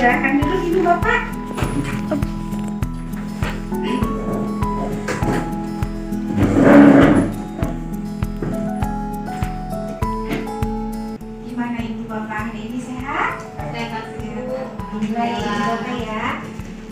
Silakan dulu Ibu Bapak. Gimana Ibu Bapak hari ini sehat? Sehat. Alhamdulillah Ibu Bapak ya.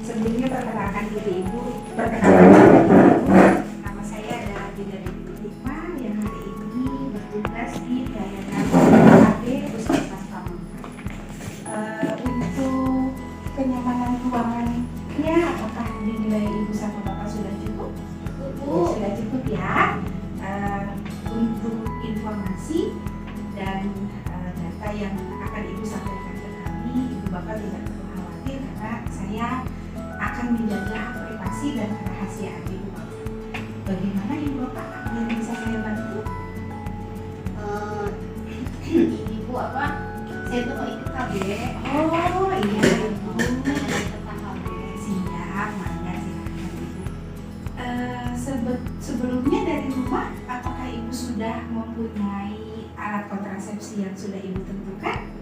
Sebelumnya perkenalkan diri Ibu. Perkenalkan diri Ibu. Nama saya adalah Dinda Dewi Hikmah yang hari ini bertugas di pelayanan KB Puskesmas Pamengkas. Untuk kenyamanan ruangannya, apakah dinilai Ibu sama Bapak sudah cukup? Sudah cukup ya. Untuk informasi dan data yang akan Ibu sampaikan ke kami, Ibu Bapak tidak perlu khawatir karena saya akan menjaga privasi dan kerahasiaan Ibu Bapak. Bagaimana Ibu Bapak yang bisa saya bantu? Ibu apa? Saya tuh mau ikut KB. Oh iya Ibu. Tentang KB. Siap, mangga silakan Ibu. Sebelumnya dari rumah, apakah Ibu sudah mempunyai alat kontrasepsi yang sudah Ibu tentukan?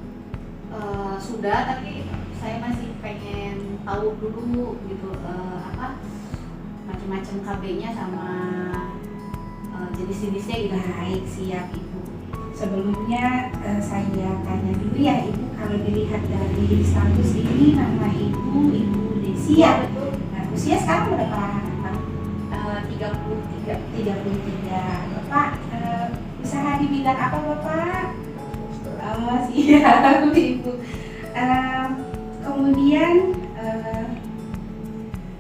Sudah, tapi saya masih pengen tahu dulu gitu apa macam-macam KB-nya sama jenis-jenisnya gitu. Baik, siap Ibu. Sebelumnya saya tanya dulu ya Ibu, kalau dilihat dari status ini nama Ibu Desi ya? Betul. Nah, usia sekarang berapa tahun? 33. 33. Bapak usaha di bidang apa Bapak? Oh, siap Ibu. Kemudian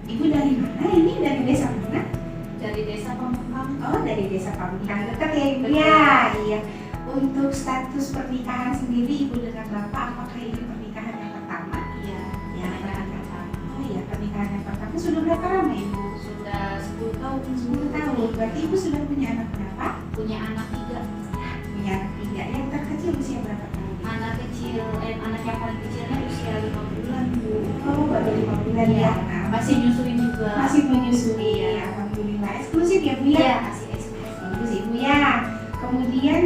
Ibu dari mana ini? Dari desa mana? Dari desa Pamengkas. Oh, dari desa Pamengkas. Dekat ya Ibu ya? Iya. Untuk status pernikahan sendiri Ibu dengan Bapak, apakah ini pernikahan yang pertama? Iya, Ya, pernikahan pertama. Oh iya, pernikahan yang pertama sudah berapa lama Ibu? Sudah 10 tahun. 10 tahun. Berarti Ibu sudah punya anak berapa? Punya anak 3. Punya anak 3. Yang terkecil usia berapa tahun? Anak kecil, anak yang paling kecilnya usia 5 bulan, Bu. Oh, baru 5 bulan ya. Nah, Masih nyusuin juga. masih menyusui. Iya. Alhamdulillah. Eksklusif ya Bu ya? Iya, masih eksklusif. Bagus Ibu ya. Kemudian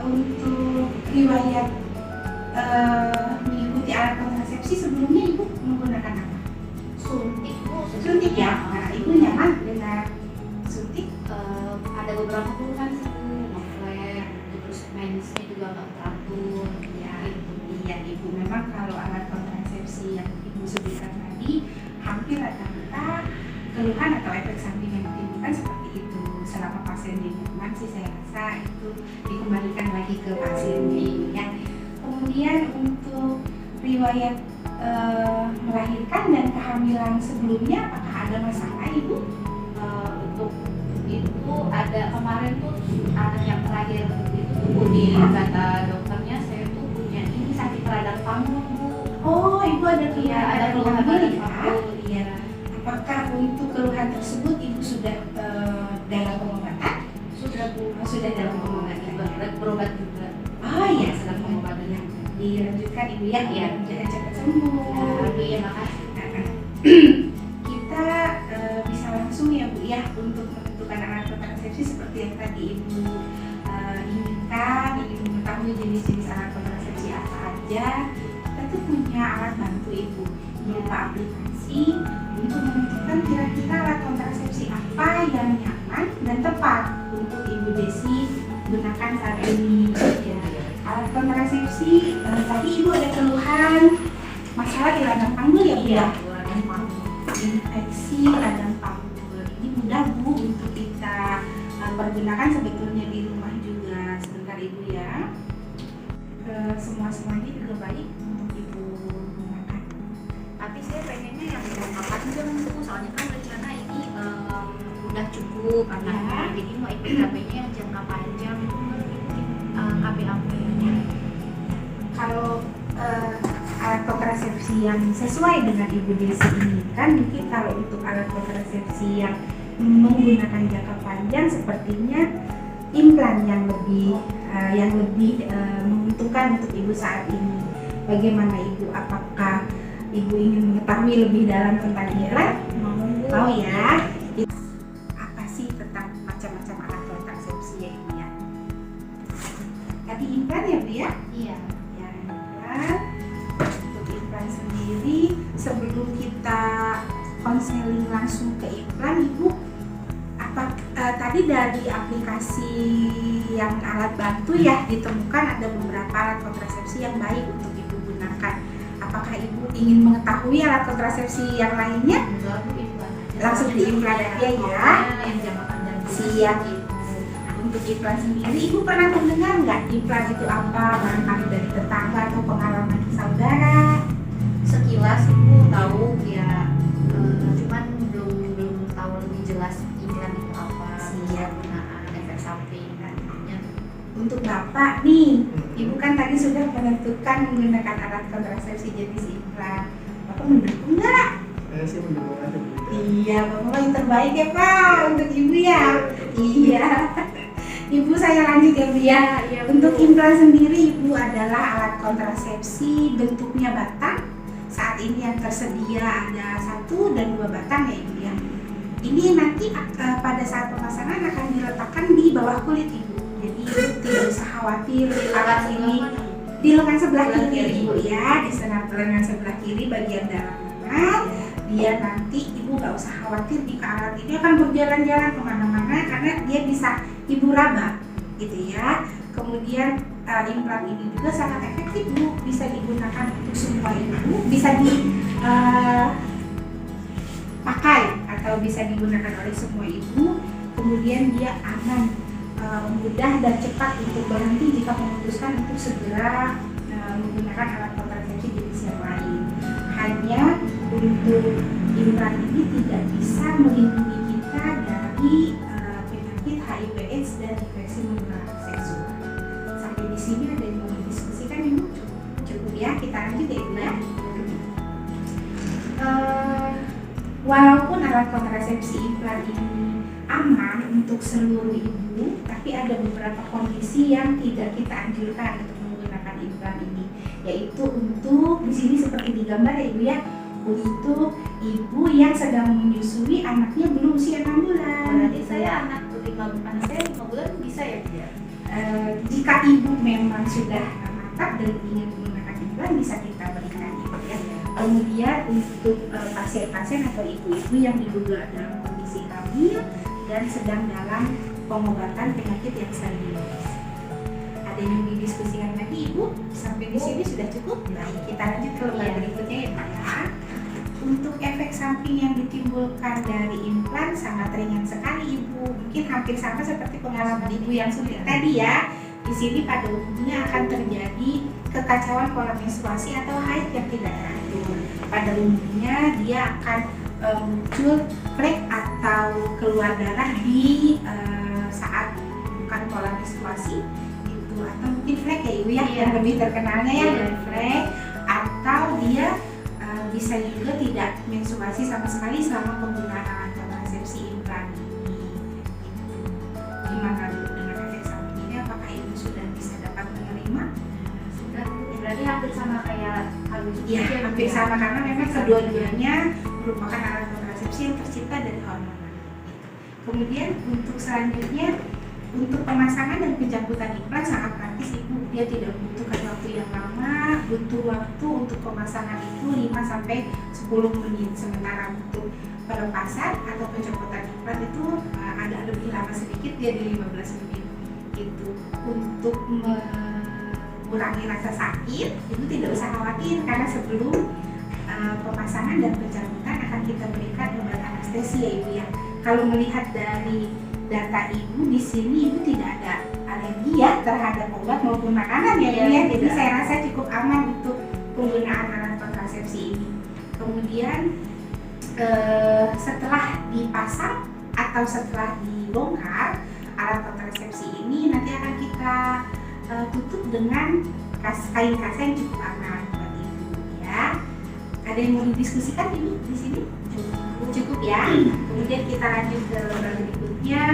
untuk riwayat mengikuti alat kontrasepsi sebelumnya Ibu menggunakan apa? Suntik, Bu. Suntik ya. Nah, Ibu nyaman dengan suntik? Ada beberapa keluhan sih, ngeflare, terus mensnya juga nggak teratur. Ya, iya Ibu. Memang kalau alat kontrasepsi yang Ibu sebutkan tadi hampir rata-rata keluhan atau efek samping yang ditimbulkan seperti itu. Selama pasien nyaman sih saya rasa itu dikembalikan lagi ke pasiennya Ibu ya. Kemudian untuk riwayat melahirkan dan kehamilan sebelumnya apakah ada masalah Ibu? Untuk itu ada kemarin tuh anak yang terakhir itu di kata dokternya saya tuh punya ini sakit radang panggung, Bu. Oh, Ibu ada Iya, keluhan ada keluhan hamil radang ya? panggung. Iya. Apakah untuk keluhan tersebut Ibu sudah dalam pengobatan? Sudah, Bu. Sudah dalam pengobatan juga, berobat juga. Oh iya, Sedang sedang pengobatan. pengobatan. Dilanjutkan Ibu ya, Iya. jangan cepat sembuh. Terima kasih. Kita bisa langsung ya Bu ya untuk menentukan alat kontrasepsi seperti yang tadi Ibu inginkan, ingin mengetahui jenis-jenis alat kontrasepsi apa aja. Kita tuh punya alat bantu Ibu berupa aplikasi untuk menentukan kira-kira alat kontrasepsi apa yang nyaman dan tepat untuk Ibu Desi gunakan saat ini. Ya. Alat kontrasepsi tadi Ibu ada keluhan masalah di radang panggul ya Bu ya? Radang panggung. Infeksi radang panggul ini mudah Bu untuk kita pergunakan sebetulnya di rumah juga. Sebentar Ibu ya. Semuanya juga baik untuk Ibu gunakan. Tapi saya pengennya yang jangka panjang, Bu. Soalnya kan rencana ini udah cukup anaknya. Ya. Jadi mau ikut KB-nya yang jangka panjang. KB apa ya? Kalau alat kontrasepsi yang sesuai dengan Ibu Desi ini kan mungkin kalau untuk alat kontrasepsi yang menggunakan jangka panjang sepertinya implan yang lebih menguntungkan untuk Ibu saat ini. Bagaimana Ibu? Apakah Ibu ingin mengetahui lebih dalam tentang implan? Mau ya? Apa sih tentang macam-macam alat kontrasepsi ya Ibu ya? Tadi implan ya Bu ya? Iya. Ya, implan. Untuk implan sendiri sebelum kita konseling langsung ke implan, Ibu tadi dari aplikasi yang alat bantu ya ditemukan ada beberapa alat kontrasepsi yang baik untuk Ibu gunakan. Apakah Ibu ingin mengetahui alat kontrasepsi yang lainnya? Langsung diimplan aja ya. Yang jangka panjang. Siap Ibu. Untuk implan sendiri, Ibu pernah mendengar nggak implan itu apa? Barangkali dari tetangga atau pengalaman saudara? Sekilas Ibu tahu ya, cuman belum tahu lebih jelas implan itu apa, penggunaan, efek samping dan tentunya. Untuk Bapak nih, Ibu kan tadi sudah menentukan menggunakan alat kontrasepsi jenis implan. Bapak mendukung nggak? Saya sih mendukung aja Bu. Iya, Bapak yang terbaik ya Pak untuk Ibu ya. Iya. Ibu saya lanjut ya Bu ya. Untuk implan sendiri Ibu adalah alat kontrasepsi bentuknya batang. Saat ini yang tersedia ada 1 dan 2 batang ya Ibu ya. Ini nanti pada saat pemasangan akan diletakkan di bawah kulit Ibu. Jadi Ibu tidak usah khawatir alat ini di lengan sebelah kiri Ibu ya, di lengan sebelah kiri bagian dalam lengan. Dia nanti Ibu nggak usah khawatir jika alat ini akan berjalan-jalan kemana-mana karena dia bisa Ibu raba gitu ya. Kemudian implan ini juga sangat efektif Bu, bisa digunakan untuk semua ibu, bisa dipakai atau bisa digunakan oleh semua ibu. Kemudian dia aman, mudah dan cepat untuk berhenti jika memutuskan untuk segera menggunakan alat kontrasepsi jenis yang lain. Hanya untuk implan ini tidak bisa melindungi kita dari penyakit HIV/AIDS dan infeksi menular seksual. Sampai di sini ada yang mau didiskusikan Ibu? Cukup ya, kita lanjut ya Ibu ya. Walaupun alat kontrasepsi implan ini aman untuk seluruh ibu, tapi ada beberapa kondisi yang tidak kita anjurkan untuk menggunakan implan ini, yaitu untuk di sini seperti digambar ya Ibu ya, untuk ibu yang sedang menyusui anaknya belum usia 6 bulan. Berarti saya anak saya 5 bulan bisa ya Bu? Jika ibu memang sudah mantap dan ingin menggunakan implan, bisa kita berikan Ibu ya. Kemudian untuk pasien-pasien atau ibu-ibu yang diduga dalam kondisi hamil dan sedang dalam pengobatan penyakit yang serius. Ada yang mau didiskusikan lagi Ibu? Sampai di sini sudah cukup? Baik, kita lanjut ke lembar berikutnya ya Pak ya. Untuk efek samping yang ditimbulkan dari implan sangat ringan sekali Ibu. Mungkin hampir sama seperti pengalaman Ibu yang sulit tadi ya. Di sini pada umumnya akan terjadi kekacauan pola menstruasi atau haid yang tidak teratur. Pada umumnya dia akan muncul flek atau keluar darah di saat bukan pola menstruasi itu, atau mungkin flek ya Ibu ya, yang lebih terkenalnya ya dari flek, atau dia bisa juga tidak menstruasi sama sekali selama penggunaan alat kontrasepsi implan ini. Gimana Bu dengan efek samping ini? Apakah Ibu sudah bisa dapat menerima? Sudah, berarti hampir sama kayak halus. Iya, hampir sama karena memang kedua-duanya merupakan alat kontrasepsi yang tercipta dari hormon. Kemudian untuk selanjutnya, untuk pemasangan dan pencabutan implan sangat praktis Ibu. Dia tidak membutuhkan waktu yang lama, butuh waktu untuk pemasangan itu 5-10 menit. Sementara untuk pelepasan atau pencabutan implan itu agak lebih lama sedikit, dia di 15 menit. Itu untuk mengurangi rasa sakit, Ibu tidak usah khawatir karena sebelum pemasangan dan pencabutan akan kita berikan obat anestesi ya Ibu ya. Kalau melihat dari data Ibu di sini, Ibu tidak ada alergi ya terhadap obat maupun makanan ya Ibu ya. Jadi saya rasa cukup aman untuk penggunaan alat kontrasepsi ini. Kemudian setelah dipasang atau setelah dibongkar alat kontrasepsi ini nanti akan kita tutup dengan kain kasa yang cukup aman buat Ibu ya. Ada yang mau didiskusikan Ibu di sini? Cukup ya. Kemudian kita lanjut ke lembar berikutnya.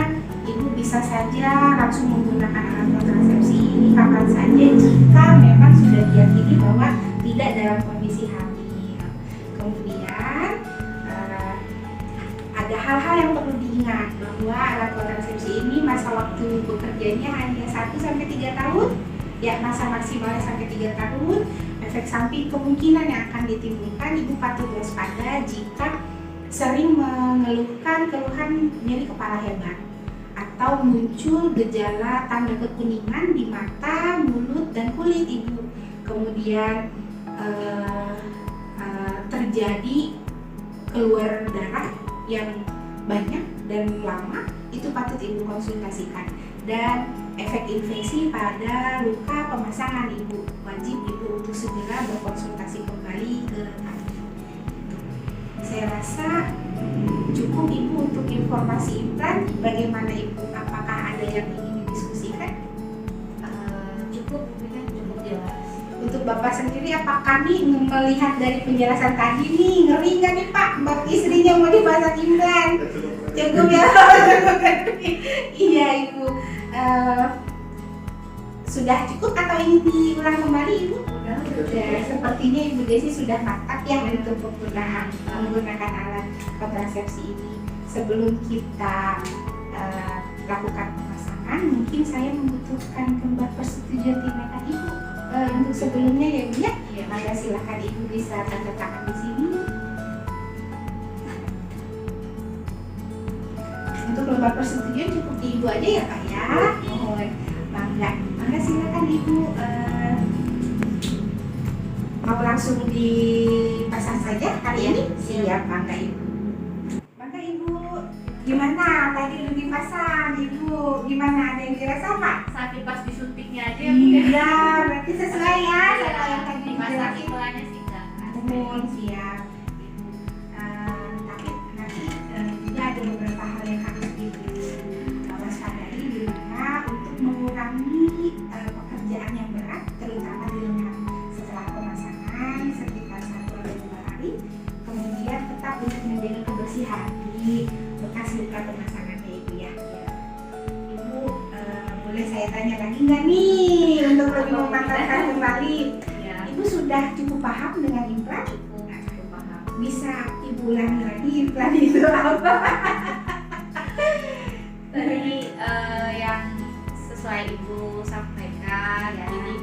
Ibu bisa saja langsung menggunakan alat kontrasepsi ini kapan saja jika memang sudah diyakini bahwa tidak dalam kondisi hamil. Kemudian ada hal-hal yang perlu diingat bahwa alat kontrasepsi ini masa waktu bekerjanya hanya 1-3 tahun. Ya, masa maksimalnya sampai 3 tahun. Efek samping kemungkinan yang akan ditimbulkan, ibu patut waspada jika sering mengeluhkan keluhan nyeri kepala hebat atau muncul gejala tanda kekuningan di mata, mulut, dan kulit ibu. Kemudian terjadi keluar darah yang banyak dan lama, itu patut ibu konsultasikan. Dan efek infeksi pada luka pemasangan, ibu wajib ibu untuk segera berkonsultasi kembali ke kami. Saya rasa cukup ibu untuk informasi implan. Bagaimana ibu? Apakah ada yang ingin didiskusikan? Cukup jelas. Untuk bapak sendiri, apakah nih melihat dari penjelasan tadi nih, ngeri nggak nih pak, mbak istrinya mau dipasang implan? Cukup ya. Iya ibu. Sudah cukup atau ingin diulang kembali ibu? Sudah. Sepertinya ibu Desi sudah mantap ya untuk menggunakan alat kontrasepsi ini. Sebelum kita lakukan pemasangan, mungkin saya membutuhkan kembali persetujuan tindakan ibu. Untuk sebelumnya ya bu ya. Maka silakan ibu bisa tanda tangan di sini. Untuk lembar persetujuan cukup di ibu aja ya pak ya. Mohon bangga. Maka silakan ibu mau langsung dipasang saja hari ini. Siap bangga ibu. Bangga ibu. Gimana tadi udah dipasang ibu? Gimana, ada yang dirasa pak? Sakit pas disuntiknya aja Iya, berarti sesuai ya sama yang tadi masa dijelasin. iklannya sih enggak. Siap. Tapi nanti juga ada beberapa hal yang harus diwaspadai di rumah untuk mengurangi pekerjaan yang berat, terutama di lengan setelah pemasangan sekitar 1 atau 2 hari. Kemudian tetap untuk menjaga kebersihan di bekas luka pemasangannya ibu ya. Ibu boleh saya tanya lagi nggak nih untuk lebih memantapkan kembali? Ibu sudah cukup paham dengan implan? Cukup paham. Bisa ibu ulangi lagi implan itu apa? Tadi yang sesuai ibu sampaikan, jadi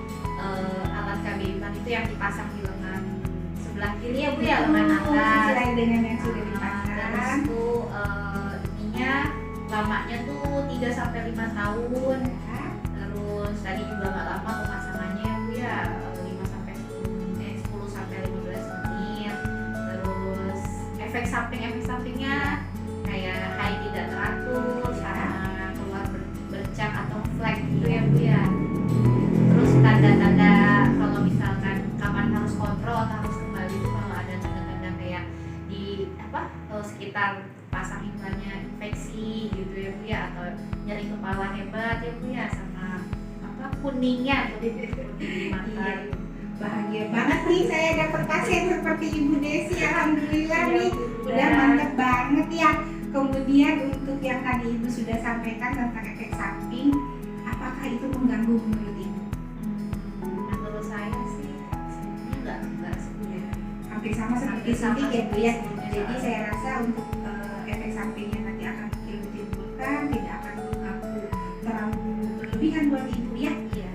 alat KB implan itu yang dipasang di lengan sebelah kiri ya bu ya, lengan atas. Sesuai dengan yang sudah Terus dipasang. tuh ininya lamanya tuh 3 sampai 5 tahun. Terus tadi juga nggak lama pemasangannya ya bu ya, 5 sampai 10 sampai 15 menit. Terus efek sampingnya kayak haid tidak teratur, sama keluar bercak atau flek gitu ya bu ya. Terus tanda-tanda kalau misalkan kapan harus kontrol atau harus kembali itu kalau ada tanda-tanda kayak di sekitar pasang implannya infeksi gitu ya bu ya, atau nyeri kepala hebat ya bu ya, sama kuningnya kuning di mata. Bahagia banget nih saya dapat pasien seperti Ibu Desi, alhamdulillah nih udah mantep banget ya. Kemudian untuk yang tadi Ibu sudah sampaikan tentang efek samping, apakah itu mengganggu menurut Ibu? Menurut saya sih sebenarnya enggak sebenarnya. Hampir sama seperti suntik ya Bu ya. Jadi saya rasa untuk efek sampingnya nanti akan ditimbulkan tidak akan mengganggu terlalu berlebihan buat Ibu ya. Iya.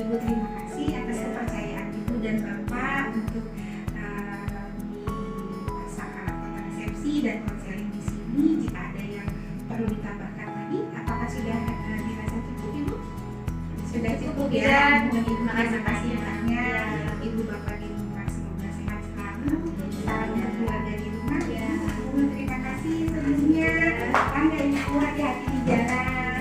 Ibu terima kasih atas kepercayaan Ibu dan Bapak untuk dipasang alat kontrasepsi dan konseling di sini. Jika ada yang perlu ditambahkan lagi, apakah sudah dirasa cukup Ibu? Sudah cukup ya. Terima kasih banyak. Ibu Bapak di rumah semoga sehat selalu. Salam untuk keluarga di rumah ya. Terima kasih sebelumnya. Anda Ibu hati-hati di jalan.